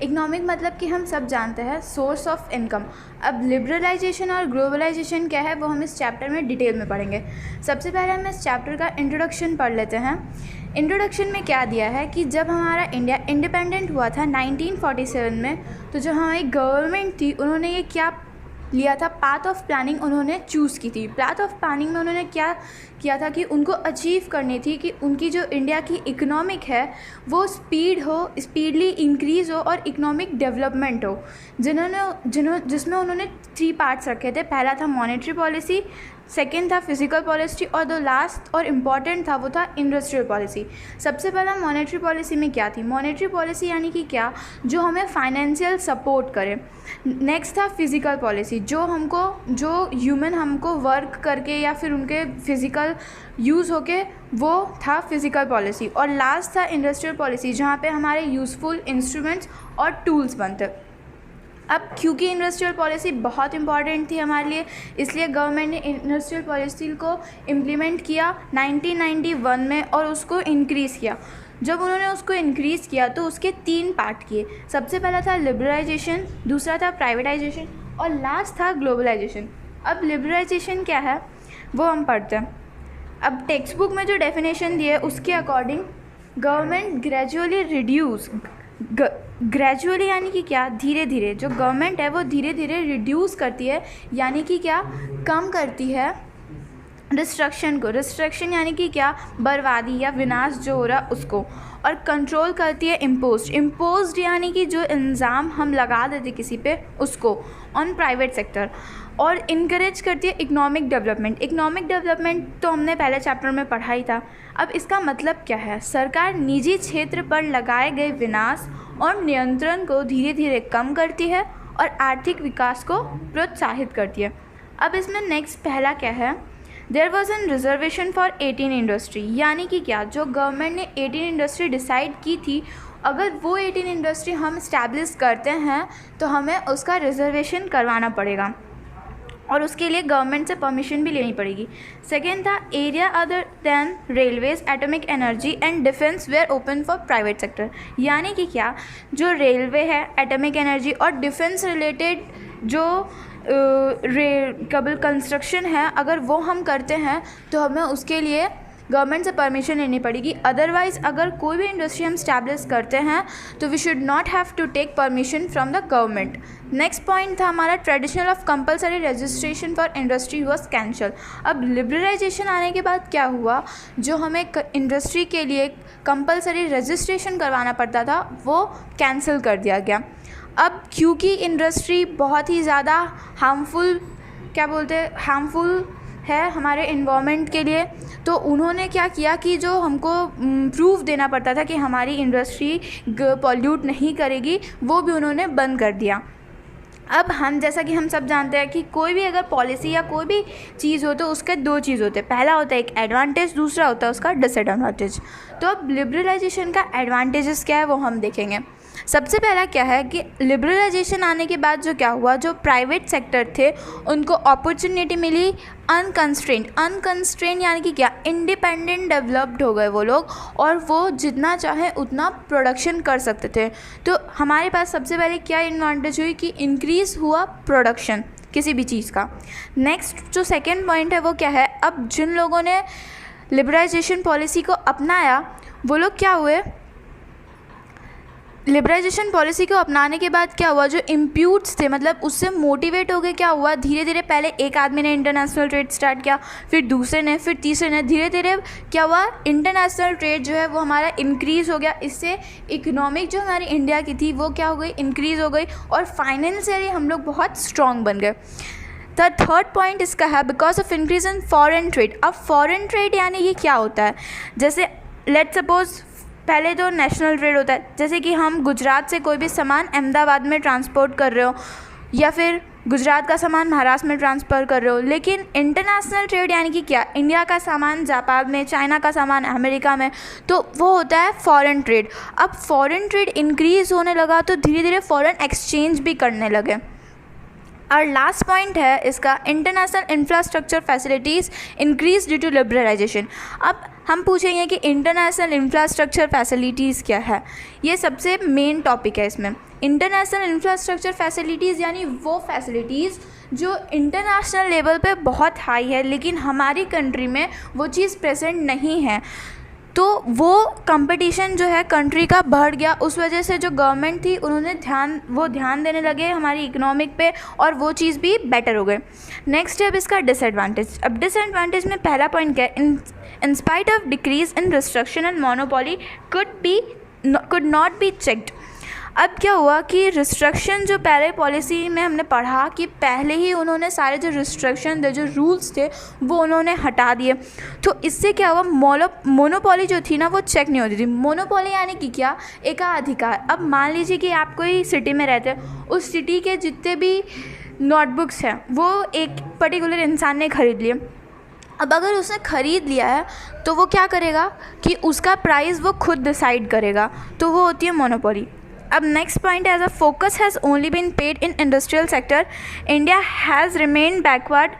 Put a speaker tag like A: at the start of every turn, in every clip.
A: Economic मतलब कि हम सब जानते हैं सोर्स ऑफ इनकम। अब लिबरलाइजेशन और ग्लोबलाइजेशन क्या है वो हम इस चैप्टर में डिटेल में पढ़ेंगे। सबसे पहले हम इस चैप्टर का इंट्रोडक्शन पढ़ लेते हैं। इंट्रोडक्शन में क्या दिया है कि जब हमारा इंडिया इंडिपेंडेंट हुआ था 1947 में, तो जो हमारी गवर्नमेंट थी उन्होंने ये क्या लिया था, पाथ ऑफ प्लानिंग उन्होंने चूज़ की थी। पाथ ऑफ प्लानिंग में उन्होंने क्या किया था कि उनको अचीव करनी थी कि उनकी जो इंडिया की इकोनॉमिक है वो स्पीडली इंक्रीज़ हो और इकोनॉमिक डेवलपमेंट हो, जिसमें उन्होंने 3 पार्ट्स रखे थे। पहला था मॉनेटरी पॉलिसी, सेकेंड था फिजिकल पॉलिसी और जो लास्ट और इम्पॉर्टेंट था वो था इंडस्ट्रियल पॉलिसी। सबसे पहला मॉनेटरी पॉलिसी में क्या थी, मॉनेटरी पॉलिसी यानी कि क्या, जो हमें फाइनेंशियल सपोर्ट करे। नेक्स्ट था फिजिकल पॉलिसी, जो ह्यूमन हमको वर्क करके या फिर उनके फिजिकल यूज़ होके, वो था फिजिकल पॉलिसी। और लास्ट था इंडस्ट्रियल पॉलिसी, जहाँ पे हमारे यूज़फुल इंस्ट्रूमेंट्स और टूल्स बनते। अब क्योंकि इंडस्ट्रियल पॉलिसी बहुत इंपॉर्टेंट थी हमारे लिए, इसलिए गवर्नमेंट ने इंडस्ट्रियल पॉलिसी को इम्प्लीमेंट किया 1991 में और उसको इंक्रीज़ किया। जब उन्होंने उसको इंक्रीज़ किया तो उसके 3 पार्ट किए। सबसे पहला था लिबरलाइजेशन, दूसरा था प्राइवेटाइजेशन और लास्ट था ग्लोबलाइजेशन। अब लिबरलाइजेशन क्या है वो हम पढ़ते हैं। अब टेक्स्ट बुक में जो डेफिनेशन दी है उसके अकॉर्डिंग गवर्नमेंट ग्रेजुअली यानी कि क्या, धीरे धीरे, जो गवर्नमेंट है वो धीरे धीरे रिड्यूस करती है, यानी कि क्या, कम करती है डिस्ट्रक्शन को। डिस्ट्रक्शन यानी कि क्या, बर्बादी या विनाश जो हो रहा उसको। और कंट्रोल करती है इम्पोज्ड यानी कि जो इल्ज़ाम हम लगा देते किसी पे उसको, ऑन प्राइवेट सेक्टर। और इनकरेज करती है इकोनॉमिक डेवलपमेंट। इकोनॉमिक डेवलपमेंट तो हमने पहले चैप्टर में पढ़ा ही था। अब इसका मतलब क्या है, सरकार निजी क्षेत्र पर लगाए गए विनाश और नियंत्रण को धीरे धीरे कम करती है और आर्थिक विकास को प्रोत्साहित करती है। अब इसमें नेक्स्ट पहला क्या है, there was an reservation for 18 industry, यानी कि क्या, जो गवर्नमेंट ने 18 इंडस्ट्री डिसाइड की थी, अगर वो 18 इंडस्ट्री हम इस्टेब्लिश करते हैं तो हमें उसका रिजर्वेशन करवाना पड़ेगा और उसके लिए गवर्नमेंट से परमिशन भी लेनी पड़ेगी। सेकेंड था area other than railways, atomic energy and defence were open for private sector, यानी कि क्या, जो रेलवे है, एटॉमिक एनर्जी और डिफेंस रिलेटेड जो केबल कंस्ट्रक्शन है, अगर वो हम करते हैं तो हमें उसके लिए गवर्नमेंट से परमिशन लेनी पड़ेगी। अदरवाइज़ अगर कोई भी इंडस्ट्री हम स्टैब्लिश करते हैं तो we should not have to take permission from the government. Next point था हमारा traditional of compulsory registration for industry was cancel. अब लिबरलाइजेशन आने के बाद क्या हुआ, जो हमें इंडस्ट्री के लिए कंपलसरी रजिस्ट्रेशन करवाना पड़ता था वो कैंसिल कर दिया गया। अब क्योंकि इंडस्ट्री बहुत ही ज़्यादा हार्मफुल है हमारे इन्वायरमेंट के लिए, तो उन्होंने क्या किया कि जो हमको प्रूफ देना पड़ता था कि हमारी इंडस्ट्री पॉल्यूट नहीं करेगी, वो भी उन्होंने बंद कर दिया। अब हम जैसा कि हम सब जानते हैं कि कोई भी अगर पॉलिसी या कोई भी चीज़ हो तो उसके 2 चीज़ होते हैं, पहला होता है एक एडवांटेज, दूसरा होता है उसका डिसएडवांटेज। तो अब लिबरलाइजेशन का एडवांटेजेस क्या है वो हम देखेंगे। सबसे पहला क्या है कि लिबरलाइजेशन आने के बाद जो क्या हुआ, जो प्राइवेट सेक्टर थे उनको अपॉर्चुनिटी मिली अनकंस्ट्रेंट यानी कि क्या, इंडिपेंडेंट डेवलप्ड हो गए वो लोग और वो जितना चाहे उतना प्रोडक्शन कर सकते थे। तो हमारे पास सबसे पहले क्या एडवांटेज हुई कि इंक्रीज़ हुआ प्रोडक्शन किसी भी चीज़ का। नेक्स्ट जो सेकेंड पॉइंट है वो क्या है, अब जिन लोगों ने लिबरलाइजेशन पॉलिसी को अपनाया वो लोग क्या हुए, लिबरलाइजेशन पॉलिसी को अपनाने के बाद क्या हुआ, जो इम्प्यूट्स थे मतलब उससे मोटिवेट हो गए, क्या हुआ, धीरे धीरे पहले एक आदमी ने इंटरनेशनल ट्रेड स्टार्ट किया, फिर दूसरे ने, फिर तीसरे ने, धीरे धीरे क्या हुआ, इंटरनेशनल ट्रेड जो है वो हमारा इंक्रीज़ हो गया। इससे इकोनॉमिक जो हमारी इंडिया की थी वो क्या हो गई, इंक्रीज़ हो गई और फाइनेंशियली हम लोग बहुत स्ट्रॉन्ग बन गए। द थर्ड पॉइंट इसका है because of increase in foreign trade. अब फॉरेन ट्रेड यानी ये क्या होता है, जैसे लेट्स सपोज पहले तो नेशनल ट्रेड होता है, जैसे कि हम गुजरात से कोई भी सामान अहमदाबाद में ट्रांसपोर्ट कर रहे हो या फिर गुजरात का सामान महाराष्ट्र में ट्रांसफ़र कर रहे हो। लेकिन इंटरनेशनल ट्रेड यानी कि क्या, इंडिया का सामान जापान में, चाइना का सामान अमेरिका में, तो वो होता है फॉरेन ट्रेड। अब फॉरेन ट्रेड इंक्रीज़ होने लगा तो धीरे धीरे फॉरेन एक्सचेंज भी करने लगे। और लास्ट पॉइंट है इसका, international infrastructure facilities increase due to liberalisation. अब हम पूछेंगे कि इंटरनेशनल इंफ्रास्ट्रक्चर फैसिलिटीज़ क्या है। ये सबसे मेन टॉपिक है इसमें। इंटरनेशनल इंफ्रास्ट्रक्चर फैसिलिटीज़ यानी वो फैसिलिटीज़ जो इंटरनेशनल लेवल पे बहुत हाई है लेकिन हमारी कंट्री में वो चीज़ प्रेजेंट नहीं है, तो वो कंपटीशन जो है कंट्री का बढ़ गया। उस वजह से जो गवर्नमेंट थी उन्होंने ध्यान देने लगे हमारी इकोनॉमिक पे और वो चीज़ भी बेटर हो गए। नेक्स्ट है अब इसका डिसएडवांटेज। अब डिसएडवांटेज में पहला पॉइंट क्या है, in spite of decrease in restriction and monopoly could not be checked. अब क्या हुआ कि रिस्ट्रिक्शन जो पहले पॉलिसी में हमने पढ़ा कि पहले ही उन्होंने सारे जो रिस्ट्रिक्शन थे, जो रूल्स थे, वो उन्होंने हटा दिए। तो इससे क्या हुआ, मोनोपोली जो थी ना वो चेक नहीं होती थी। मोनोपोली यानी कि क्या, एकाधिकार। अब मान लीजिए कि आप कोई सिटी में रहते हैं, उस सिटी के जितने भी नोटबुक्स हैं वो एक पर्टिकुलर इंसान ने ख़रीद लिए। अब अगर उसने ख़रीद लिया है तो वो क्या करेगा कि उसका प्राइस वो खुद डिसाइड करेगा, तो वो होती है मोनोपोली। अब next point as a focus has only been paid in industrial sector, India has remain backward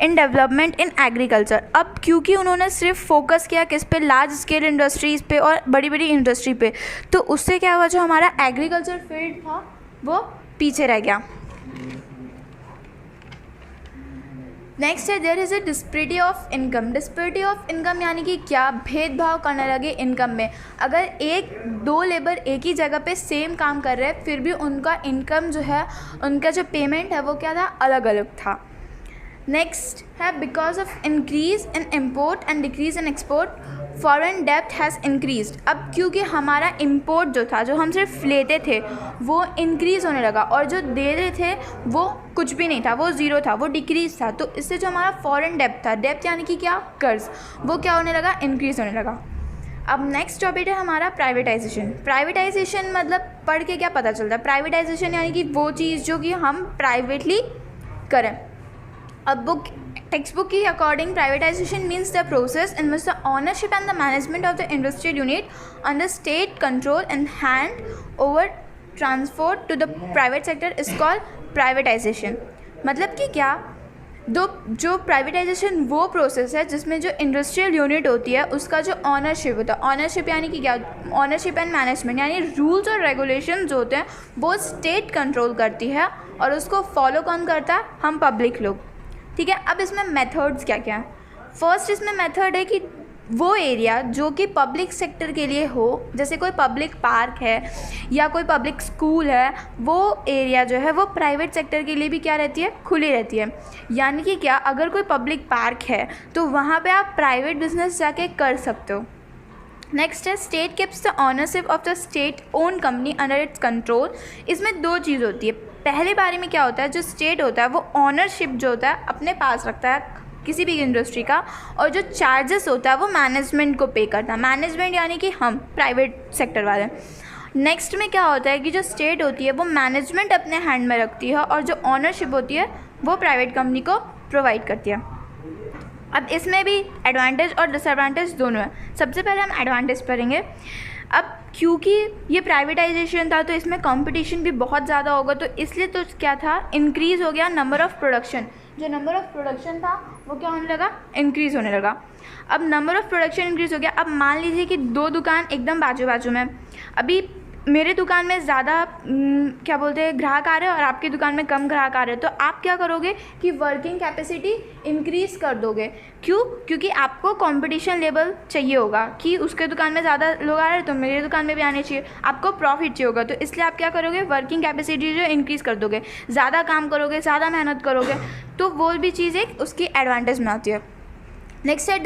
A: in development in agriculture. अब क्योंकि उन्होंने सिर्फ फोकस किया किस पे, लार्ज स्केल इंडस्ट्रीज़ पे और बड़ी बड़ी इंडस्ट्री पे, तो उससे क्या हुआ, जो हमारा एग्रीकल्चर फील्ड था वो पीछे रह गया। नेक्स्ट है there is a disparity of income. Disparity of income यानी कि क्या, भेदभाव करने लगे इनकम में। अगर दो लेबर एक ही जगह पे सेम काम कर रहे हैं फिर भी उनका इनकम जो है, उनका जो पेमेंट है वो क्या था, अलग अलग था। नेक्स्ट है because of increase in import and decrease in export, foreign डेब्ट हैज़ इंक्रीज्ड। अब क्योंकि हमारा इम्पोर्ट जो था, जो हम सिर्फ लेते थे, वो इंक्रीज़ होने लगा और जो दे रहे थे वो कुछ भी नहीं था, वो ज़ीरो था, वो डिक्रीज़ था। तो इससे जो हमारा फॉरेन डेब्ट था, डेब्ट यानी कि क्या, कर्ज, वो क्या होने लगा, इंक्रीज़ होने लगा। अब नेक्स्ट टॉपिक है हमारा प्राइवेटाइजेशन। प्राइवेटाइजेशन मतलब पढ़ के क्या पता चलता है, प्राइवेटाइजेशन यानी कि वो चीज़ जो कि हम प्राइवेटली करें। अब टेक्स्ट बुक के according privatisation means the process in which the ownership and the management of the industrial unit under state control and hand over transport to the private sector is called privatisation. मतलब कि क्या, जो privatisation वो process है जिसमें जो industrial unit होती है उसका जो ऑनरशिप होता है, ऑनरशिप यानी कि क्या, ऑनरशिप एंड मैनेजमेंट यानी रूल्स और रेगुलेशन जो होते हैं वो स्टेट कंट्रोल करती है और उसको फॉलो कौन करता है, हम पब्लिक लोग। ठीक है। अब इसमें मेथड्स क्या क्या हैं। फर्स्ट इसमें मेथड है कि वो एरिया जो कि पब्लिक सेक्टर के लिए हो, जैसे कोई पब्लिक पार्क है या कोई पब्लिक स्कूल है, वो एरिया जो है वो प्राइवेट सेक्टर के लिए भी क्या रहती है, खुली रहती है। यानी कि क्या, अगर कोई पब्लिक पार्क है तो वहाँ पे आप प्राइवेट बिजनेस जाके कर सकते हो। नेक्स्ट है state keeps the ownership of the state own company under its control. इसमें दो चीज़ होती है। पहले बारे में क्या होता है, जो स्टेट होता है वो ऑनरशिप जो होता है अपने पास रखता है किसी भी इंडस्ट्री का, और जो चार्जेस होता है वो मैनेजमेंट को पे करता है। मैनेजमेंट यानी कि हम प्राइवेट सेक्टर वाले। नेक्स्ट में क्या होता है कि जो स्टेट होती है वो मैनेजमेंट अपने हैंड में रखती है और जो ऑनरशिप होती है वो प्राइवेट कंपनी को प्रोवाइड करती है। अब इसमें भी एडवांटेज और डिसएडवांटेज दोनों है। सबसे पहले हम एडवांटेज पढ़ेंगे। अब क्योंकि ये प्राइवेटाइजेशन था तो इसमें कंपटीशन भी बहुत ज़्यादा होगा, तो इसलिए तो क्या था, इंक्रीज़ हो गया नंबर ऑफ़ प्रोडक्शन। जो नंबर ऑफ़ प्रोडक्शन था वो क्या होने लगा, इंक्रीज़ होने लगा। अब नंबर ऑफ़ प्रोडक्शन इंक्रीज़ हो गया। अब मान लीजिए कि दो दुकान एकदम बाजू बाजू में, अभी मेरे दुकान में ज़्यादा क्या बोलते हैं ग्राहक आ रहे हैं और आपकी दुकान में कम ग्राहक आ रहे हैं, तो आप क्या करोगे कि वर्किंग कैपेसिटी इंक्रीज़ कर दोगे। क्यों? क्योंकि आपको कंपटीशन लेवल चाहिए होगा कि उसके दुकान में ज़्यादा लोग आ रहे हैं तो मेरी दुकान में भी आने चाहिए, आपको प्रॉफिट चाहिए होगा। तो इसलिए आप क्या करोगे, वर्किंग कैपेसिटी जो इंक्रीज़ कर दोगे, ज़्यादा काम करोगे, ज़्यादा मेहनत करोगे, तो वो भी चीज़ एक उसकी एडवांटेज में आती है। नेक्स्ट है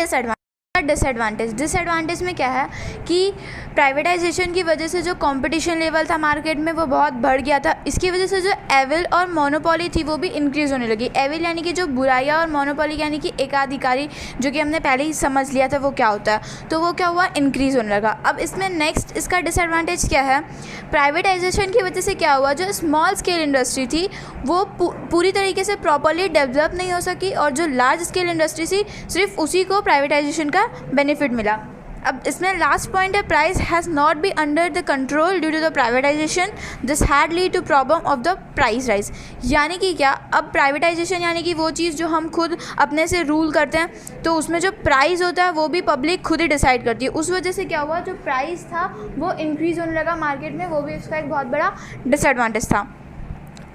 A: डिसएडवांटेज में क्या है कि प्राइवेटाइजेशन की वजह से जो कंपटीशन लेवल था मार्केट में वो बहुत बढ़ गया था। इसकी वजह से जो एविल और मोनोपोली थी वो भी इंक्रीज़ होने लगी। एविल यानी कि जो बुराइयाँ और मोनोपोली यानी कि एकाधिकारी, जो कि हमने पहले ही समझ लिया था वो क्या होता है, तो वो क्या हुआ, इंक्रीज़ होने लगा। अब इसमें नेक्स्ट इसका डिसएडवांटेज क्या है, प्राइवेटाइजेशन की वजह से क्या हुआ, जो स्मॉल स्केल इंडस्ट्री थी वो पूरी तरीके से प्रॉपरली डेवलप नहीं हो सकी और जो लार्ज स्केल इंडस्ट्री थी सिर्फ उसी को प्राइवेटाइजेशन का बेनिफिट मिला। अब इसमें लास्ट पॉइंट है, price has not be under the control due to the privatization, this had lead to problem of the price rise. यानी कि क्या, अब प्राइवेटाइजेशन यानी कि वो चीज़ जो हम खुद अपने से रूल करते हैं, तो उसमें जो प्राइस होता है वो भी पब्लिक खुद ही डिसाइड करती है। उस वजह से क्या हुआ, जो प्राइस था वो इंक्रीज़ होने लगा मार्केट में, वो भी उसका एक बहुत बड़ा डिसएडवांटेज था।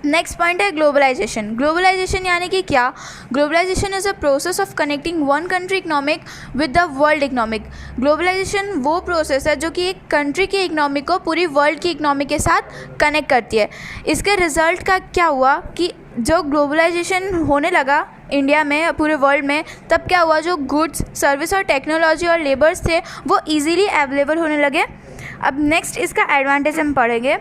A: नेक्स्ट पॉइंट है ग्लोबलाइजेशन। ग्लोबलाइजेशन यानी कि क्या, globalization is a process of connecting one country economic with the world economic. Globalization वो प्रोसेस है जो कि एक कंट्री की इकोनॉमी को पूरी वर्ल्ड की इकोनॉमी के साथ कनेक्ट करती है। इसके रिजल्ट का क्या हुआ कि जो ग्लोबलाइजेशन होने लगा इंडिया में, पूरे वर्ल्ड में, तब क्या हुआ, जो गुड्स, सर्विस और टेक्नोलॉजी और लेबर्स थे वो ईजीली अवेलेबल होने लगे। अब नेक्स्ट इसका एडवांटेज हम पढ़ेंगे।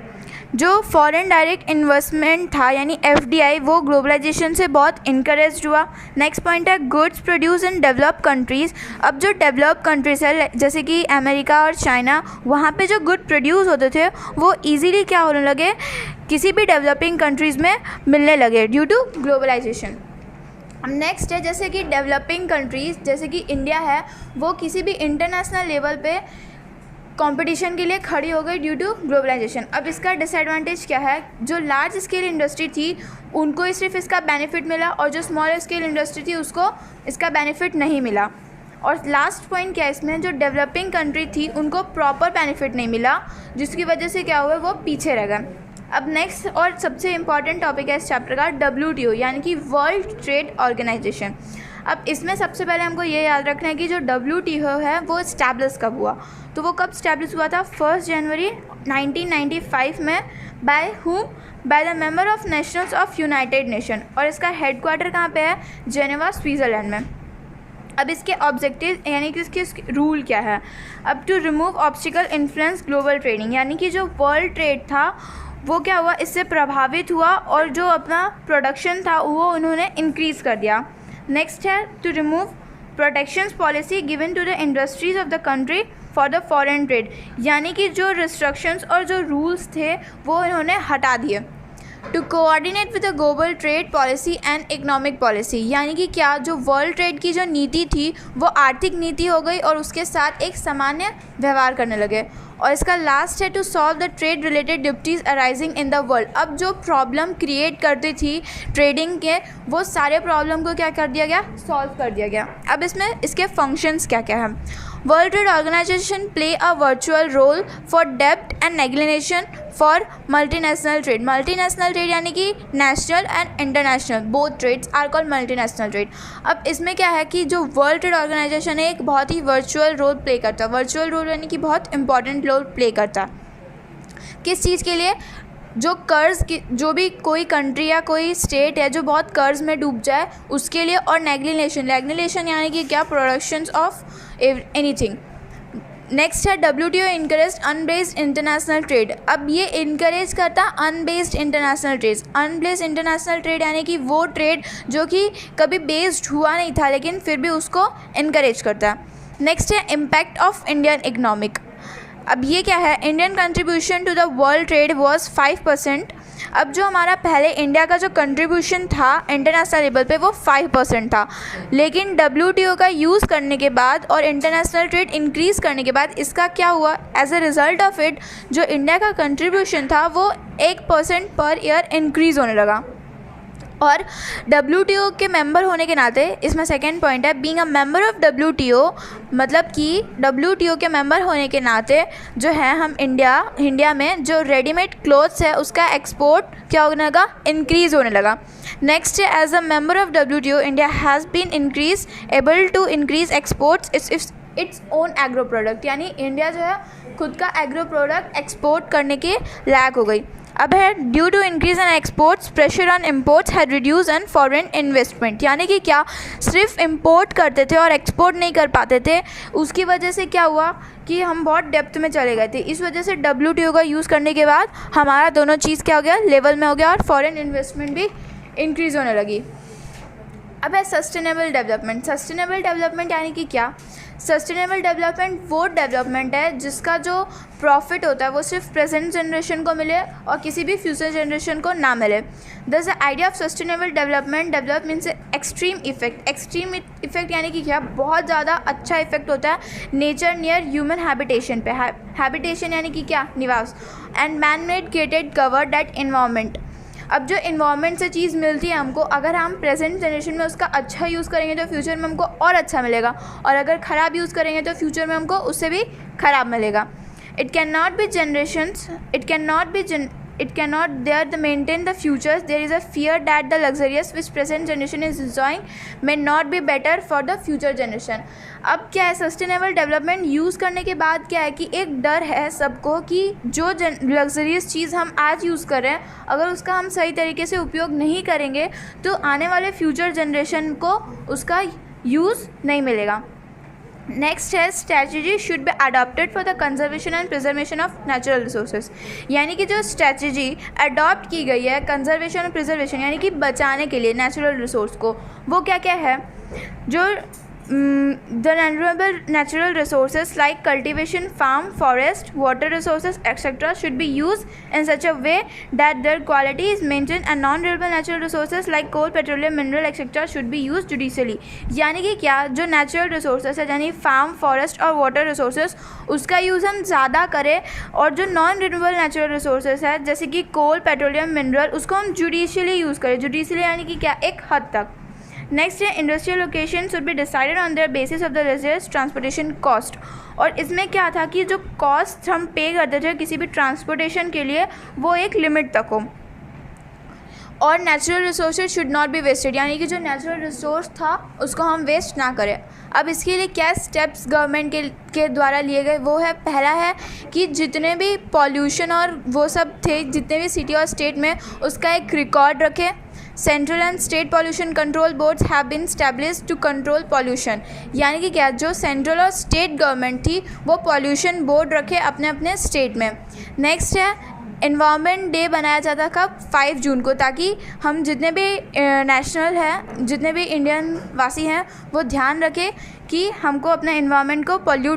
A: जो फॉरेन डायरेक्ट इन्वेस्टमेंट था यानी FDI, वो ग्लोबलाइजेशन से बहुत इनकरेज हुआ। नेक्स्ट पॉइंट है goods produce in develop countries. अब जो डेवलप कंट्रीज़ है जैसे कि अमेरिका और चाइना, वहाँ पे जो गुड प्रोड्यूस होते थे वो इजीली क्या होने लगे, किसी भी डेवलपिंग कंट्रीज़ में मिलने लगे ड्यू टू ग्लोबलाइजेशन। नेक्स्ट है जैसे कि डेवलपिंग कंट्रीज़ जैसे कि इंडिया है, वो किसी भी इंटरनेशनल लेवल पे कंपटीशन के लिए खड़ी हो गई ड्यू टू ग्लोबलाइजेशन। अब इसका डिसएडवांटेज क्या है, जो लार्ज स्केल इंडस्ट्री थी उनको सिर्फ इसका बेनिफिट मिला और जो स्मॉल स्केल इंडस्ट्री थी उसको इसका बेनिफिट नहीं मिला। और लास्ट पॉइंट क्या है इसमें, जो डेवलपिंग कंट्री थी उनको प्रॉपर बेनिफिट नहीं मिला, जिसकी वजह से क्या हुआ, वो पीछे रह गए। अब नेक्स्ट और सबसे इम्पॉर्टेंट टॉपिक है इस चैप्टर का WTO यानी कि वर्ल्ड ट्रेड ऑर्गेनाइजेशन। अब इसमें सबसे पहले हमको ये याद रखना है कि जो WTO है वो इस्टेब्लिश कब हुआ, तो वो कब इस्टेब्लिश हुआ था, 1 जनवरी 1995 में। Bye whom, by the member of Nations of United nation, और इसका हेडक्वार्टर कहाँ पे है, जेनेवा, स्विट्ज़रलैंड में। अब इसके ऑब्जेक्टिव यानी कि इसके रूल क्या है, अब to remove obstacle influence global trading, यानी कि जो वर्ल्ड ट्रेड था वो क्या हुआ, इससे प्रभावित हुआ और जो अपना प्रोडक्शन था वो उन्होंने इंक्रीज़ कर दिया। नेक्स्ट है to remove protections policy given to the industries of the country for the foreign trade, यानी कि जो रिस्ट्रिक्शंस और जो रूल्स थे वो इन्होंने हटा दिए। To coordinate with the global trade policy and economic policy, यानी कि क्या, जो वर्ल्ड ट्रेड की जो नीति थी वो आर्थिक नीति हो गई और उसके साथ एक सामान्य व्यवहार करने लगे। और इसका लास्ट है to solve the trade related disputes arising in the world. अब जो प्रॉब्लम क्रिएट करती थी ट्रेडिंग के, वो सारे प्रॉब्लम को क्या कर दिया गया, सॉल्व कर दिया गया। अब इसमें इसके फंक्शंस क्या क्या हैं। World Trade Organization play a virtual role for debate and negotiation for multinational trade. Multinational trade यानी कि national and international both trades are called multinational trade. अब इसमें क्या है कि जो वर्ल्ड ट्रेड ऑर्गेनाइजेशन है एक बहुत ही वर्चुअल रोल प्ले करता है। वर्चुअल रोल यानी कि बहुत इंपॉर्टेंट रोल प्ले करता है। किस चीज़ के लिए, जो कर्ज़ की, जो भी कोई कंट्री या कोई स्टेट है जो बहुत कर्ज़ में डूब जाए उसके लिए, और नेग्लिनेशन यानी कि क्या, प्रोडक्शंस ऑफ एनीथिंग। नेक्स्ट है WTO encourage unbiased international trade. अब ये इनकरेज करता unbiased international trade. Unbiased international trade यानी कि वो ट्रेड जो कि कभी बेस्ड हुआ नहीं था लेकिन फिर भी उसको इनकरेज करता है। नेक्स्ट है इम्पैक्ट ऑफ इंडियन इकनॉमिक। अब ये क्या है, Indian contribution to the world trade was 5%। अब जो हमारा पहले इंडिया का जो कंट्रीब्यूशन था इंटरनेशनल लेवल पे वो 5% था, लेकिन WTO का यूज़ करने के बाद और इंटरनेशनल ट्रेड इंक्रीज़ करने के बाद इसका क्या हुआ, as a result of it जो इंडिया का कंट्रीब्यूशन था वो 1% पर ईयर इंक्रीज़ होने लगा। और WTO के मेंबर होने के नाते, इसमें सेकेंड पॉइंट है being a member of WTO, मतलब कि WTO के मेंबर होने के नाते जो है हम इंडिया में जो रेडीमेड क्लोथ्स है उसका एक्सपोर्ट क्या होने लगा, इंक्रीज़ होने लगा। नेक्स्ट है as a member of WTO India has been able to increase exports its own agro product, यानी इंडिया जो है खुद का एग्रो प्रोडक्ट एक्सपोर्ट करने के लायक हो गई। अब है due to increase in exports pressure on imports had reduce and foreign investment, यानी कि क्या, सिर्फ इम्पोर्ट करते थे और एक्सपोर्ट नहीं कर पाते थे, उसकी वजह से क्या हुआ कि हम बहुत डेप्थ में चले गए थे। इस वजह से WTO का यूज़ करने के बाद हमारा दोनों चीज़ क्या हो गया, लेवल में हो गया और फॉरेन इन्वेस्टमेंट भी इंक्रीज़ होने लगी। अब है सस्टेनेबल डेवलपमेंट। सस्टेनेबल डेवलपमेंट यानी कि क्या, सस्टेनेबल डेवलपमेंट वो डेवलपमेंट है जिसका जो प्रॉफिट होता है वो सिर्फ प्रेजेंट जनरेशन को मिले और किसी भी फ्यूचर जनरेशन को ना मिले। दस the idea of sustainable development means extreme effect यानी कि क्या, बहुत ज़्यादा अच्छा इफेक्ट होता है नेचर नियर ह्यूमन हैबिटेशन पे। हैबिटेशन यानी कि क्या, निवास। And man made created cover that environment. अब जो इन्वायरमेंट से चीज़ मिलती है हमको, अगर हम प्रेजेंट जनरेशन में उसका अच्छा यूज़ करेंगे तो फ्यूचर में हमको और अच्छा मिलेगा, और अगर ख़राब यूज़ करेंगे तो फ्यूचर में हमको उससे भी ख़राब मिलेगा। It cannot there the maintain the futures. There is a fear that the luxurious which present generation is enjoying may not be better for the future generation. अब क्या है, सस्टेनेबल डेवलपमेंट यूज़ करने के बाद क्या है कि एक डर है सबको कि जो लग्जरियस चीज़ हम आज यूज़ कर रहे हैं, अगर उसका हम सही तरीके से उपयोग नहीं करेंगे तो आने वाले फ्यूचर जनरेशन को उसका यूज़ नहीं मिलेगा। नेक्स्ट है strategy should be adopted for the conservation and preservation of natural resources. यानी कि जो स्ट्रैटेजी अडॉप्ट की गई है कंजर्वेशन और प्रिजर्वेशन यानी कि बचाने के लिए नेचुरल रिसोर्स को, वो क्या क्या है। जो the renewable natural resources like cultivation, farm, forest, water resources etc. should be used in such a way that their quality is maintained, and non-renewable natural resources like coal, petroleum, mineral etc. should be used judiciously। यानी कि क्या, जो natural resources है यानी farm, forest और water resources, उसका use हम ज़्यादा करें, और जो नॉन रिन्यूएबल नेचुरल रिसोर्सेज है जैसे कि कोल, पेट्रोलियम, मिनरल, उसको हम जुडिशियली यूज़ करें। जुडिशियली यानी कि क्या, एक हद तक। नेक्स्ट है industrial location should be decided on the basis of the reserve transportation cost. और इसमें क्या था कि जो कॉस्ट हम पे करते थे किसी भी ट्रांसपोर्टेशन के लिए, वो एक लिमिट तक हो। और natural resources should not be wasted, यानी कि जो नेचुरल रिसोर्स था उसको हम वेस्ट ना करें। अब इसके लिए क्या स्टेप्स गवर्नमेंट के द्वारा लिए गए, वो है, पहला है कि जितने भी पॉल्यूशन और वो सब थे जितने भी सिटी और स्टेट में, उसका एक रिकॉर्ड रखें। Central and state pollution control boards have been established to control pollution. यानी कि क्या, जो सेंट्रल और स्टेट गवर्नमेंट थी वो पॉल्यूशन बोर्ड रखे अपने अपने स्टेट में। नेक्स्ट है एनवायरनमेंट डे बनाया जाता कब, 5 जून को, ताकि हम जितने भी नेशनल हैं, जितने भी इंडियन वासी हैं, वो ध्यान रखें कि हमको अपने एनवायरनमेंट को पॉल्यूट